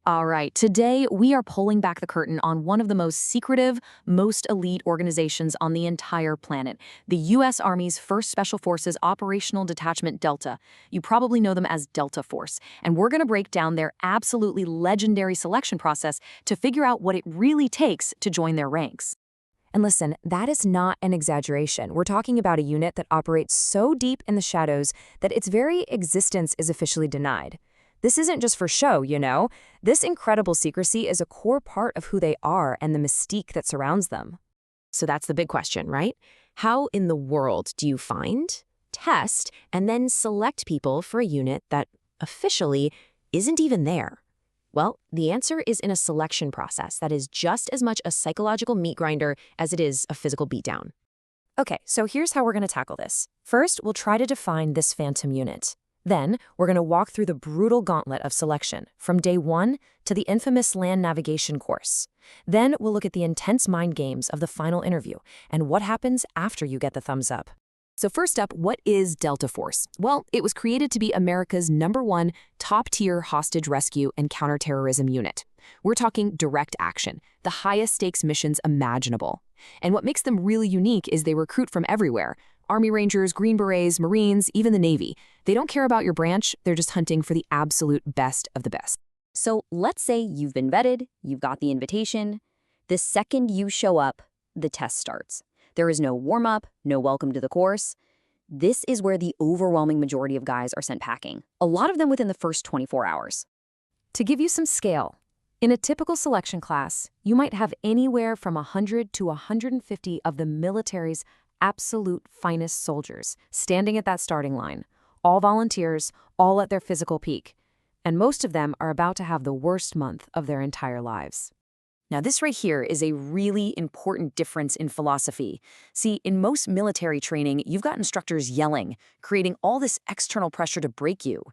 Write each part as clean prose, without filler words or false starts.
All right, today we are pulling back the curtain on one of the most secretive, most elite organizations on the entire planet, the U.S. Army's 1st Special Forces Operational Detachment Delta. You probably know them as Delta Force, and we're going to break down their absolutely legendary selection process to figure out what it really takes to join their ranks. And listen, that is not an exaggeration. We're talking about a unit that operates so deep in the shadows that its very existence is officially denied. This isn't just for show, you know. This incredible secrecy is a core part of who they are and the mystique that surrounds them. So that's the big question, right? How in the world do you find, test, and then select people for a unit that officially isn't even there? Well, the answer is in a selection process that is just as much a psychological meat grinder as it is a physical beatdown. Okay, so here's how we're going to tackle this. First, we'll try to define this phantom unit. Then, we're going to walk through the brutal gauntlet of selection, from day one to the infamous land navigation course. Then, we'll look at the intense mind games of the final interview and what happens after you get the thumbs up. So first up, what is Delta Force? Well, it was created to be America's #1 top-tier hostage rescue and counterterrorism unit. We're talking direct action, the highest stakes missions imaginable. And what makes them really unique is they recruit from everywhere. Army Rangers, Green Berets, Marines, even the Navy. They don't care about your branch, they're just hunting for the absolute best of the best. So let's say you've been vetted, you've got the invitation. The second you show up, the test starts. There is no warm-up, no welcome to the course. This is where the overwhelming majority of guys are sent packing, a lot of them within the first 24 hours. To give you some scale, in a typical selection class, you might have anywhere from 100 to 150 of the military's absolute finest soldiers standing at that starting line, all volunteers, all at their physical peak. And most of them are about to have the worst month of their entire lives. Now, this right here is a really important difference in philosophy. See, in most military training, you've got instructors yelling, creating all this external pressure to break you.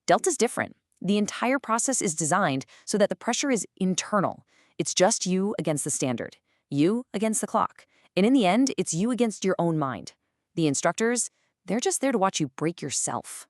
Delta's different. The entire process is designed so that the pressure is internal. It's just you against the standard, you against the clock. And in the end, it's you against your own mind. The instructors, they're just there to watch you break yourself.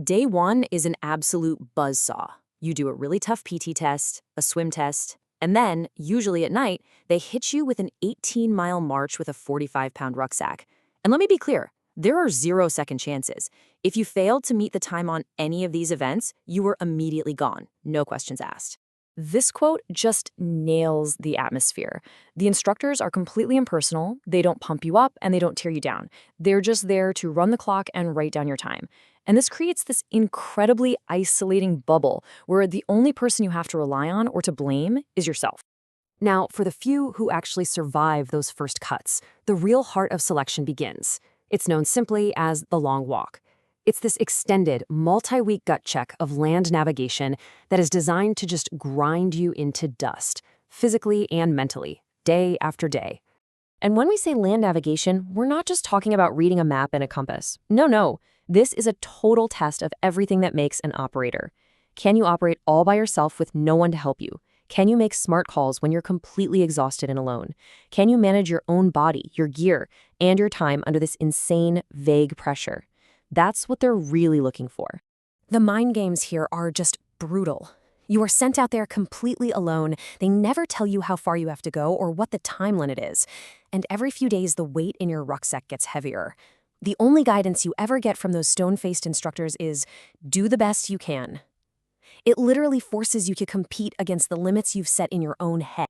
Day one is an absolute buzzsaw. You do a really tough PT test, a swim test, and then, usually at night, they hit you with an 18-mile march with a 45-pound rucksack. And let me be clear, there are 0 second chances. If you failed to meet the time on any of these events, you were immediately gone, no questions asked. This quote just nails the atmosphere. The instructors are completely impersonal, they don't pump you up, and they don't tear you down. They're just there to run the clock and write down your time. And this creates this incredibly isolating bubble where the only person you have to rely on or to blame is yourself. Now, for the few who actually survive those first cuts, the real heart of selection begins. It's known simply as the long walk. It's this extended, multi-week gut check of land navigation that is designed to just grind you into dust, physically and mentally, day after day. And when we say land navigation, we're not just talking about reading a map and a compass. No. This is a total test of everything that makes an operator. Can you operate all by yourself with no one to help you? Can you make smart calls when you're completely exhausted and alone? Can you manage your own body, your gear, and your time under this insane, vague pressure? That's what they're really looking for. The mind games here are just brutal. You are sent out there completely alone. They never tell you how far you have to go or what the time limit is. And every few days, the weight in your rucksack gets heavier. The only guidance you ever get from those stone-faced instructors is, do the best you can. It literally forces you to compete against the limits you've set in your own head.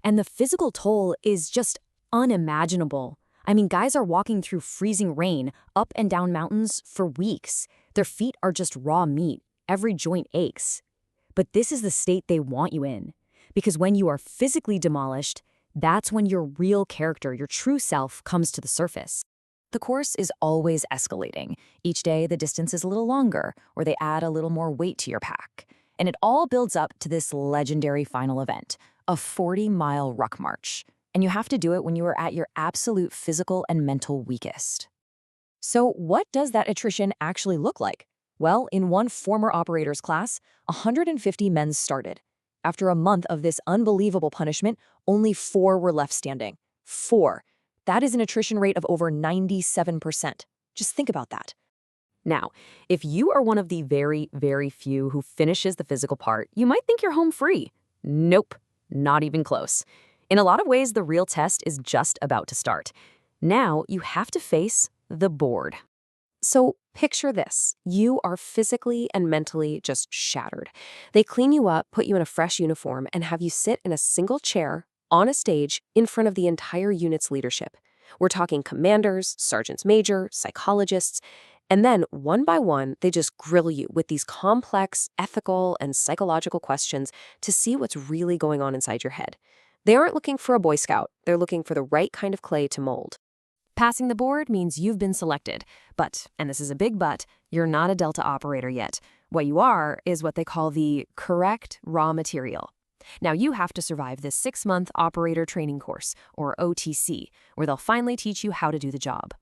And the physical toll is just unimaginable. I mean, guys are walking through freezing rain, up and down mountains for weeks. Their feet are just raw meat. Every joint aches. But this is the state they want you in. Because when you are physically demolished, that's when your real character, your true self, comes to the surface. The course is always escalating. Each day, the distance is a little longer, or they add a little more weight to your pack. And it all builds up to this legendary final event, a 40-mile ruck march. And you have to do it when you are at your absolute physical and mental weakest. So what does that attrition actually look like? Well, in one former operator's class, 150 men started. After a month of this unbelievable punishment, only 4 were left standing. 4. That is an attrition rate of over 97%. Just think about that. Now, if you are one of the very, very few who finishes the physical part, you might think you're home free. Nope, not even close. In a lot of ways, the real test is just about to start. Now, you have to face the board. So picture this. You are physically and mentally just shattered. They clean you up, put you in a fresh uniform, and have you sit in a single chair on a stage in front of the entire unit's leadership. We're talking commanders, sergeants major, psychologists, and then one by one, they just grill you with these complex ethical and psychological questions to see what's really going on inside your head. They aren't looking for a Boy Scout. They're looking for the right kind of clay to mold. Passing the board means you've been selected. But, and this is a big but, you're not a Delta operator yet. What you are is what they call the correct raw material. Now you have to survive this 6-month operator training course, or OTC, where they'll finally teach you how to do the job.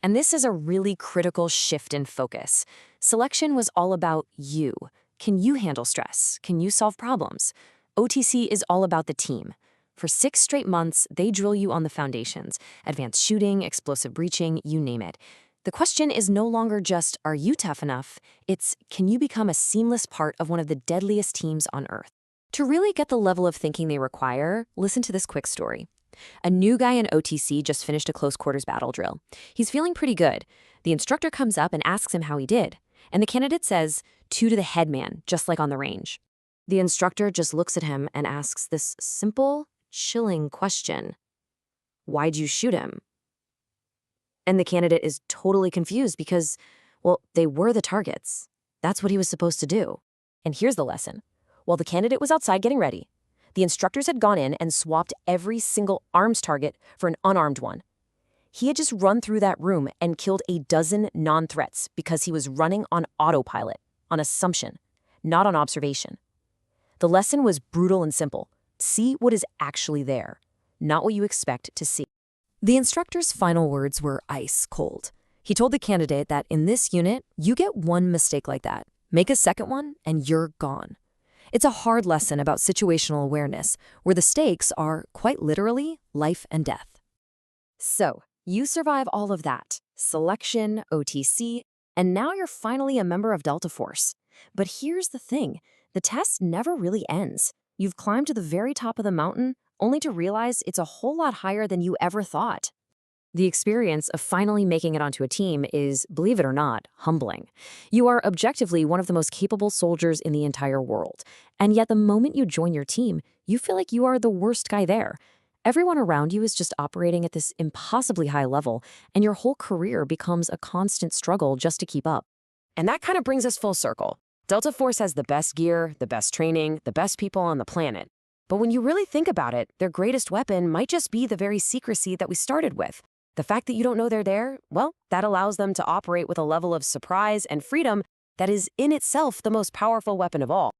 And this is a really critical shift in focus. Selection was all about you. Can you handle stress? Can you solve problems? OTC is all about the team. For 6 straight months, they drill you on the foundations: advanced shooting, explosive breaching, you name it. The question is no longer just, are you tough enough? It's, can you become a seamless part of one of the deadliest teams on Earth? To really get the level of thinking they require, listen to this quick story. A new guy in OTC just finished a close quarters battle drill. He's feeling pretty good. The instructor comes up and asks him how he did. And the candidate says, 2 to the head man, just like on the range. The instructor just looks at him and asks this simple, chilling question. Why'd you shoot him? And the candidate is totally confused because, well, they were the targets. That's what he was supposed to do. And here's the lesson. While the candidate was outside getting ready, the instructors had gone in and swapped every single arms target for an unarmed one. He had just run through that room and killed a dozen non-threats because he was running on autopilot, on assumption, not on observation. The lesson was brutal and simple. See what is actually there, not what you expect to see. The instructor's final words were ice cold. He told the candidate that in this unit, you get one mistake like that. Make a second one, and you're gone. It's a hard lesson about situational awareness, where the stakes are, quite literally, life and death. So, you survive all of that. Selection, OTC, and now you're finally a member of Delta Force. But here's the thing. The test never really ends. You've climbed to the very top of the mountain, only to realize it's a whole lot higher than you ever thought. The experience of finally making it onto a team is, believe it or not, humbling. You are objectively one of the most capable soldiers in the entire world. And yet the moment you join your team, you feel like you are the worst guy there. Everyone around you is just operating at this impossibly high level, and your whole career becomes a constant struggle just to keep up. And that kind of brings us full circle. Delta Force has the best gear, the best training, the best people on the planet. But when you really think about it, their greatest weapon might just be the very secrecy that we started with. The fact that you don't know they're there, well, that allows them to operate with a level of surprise and freedom that is in itself the most powerful weapon of all.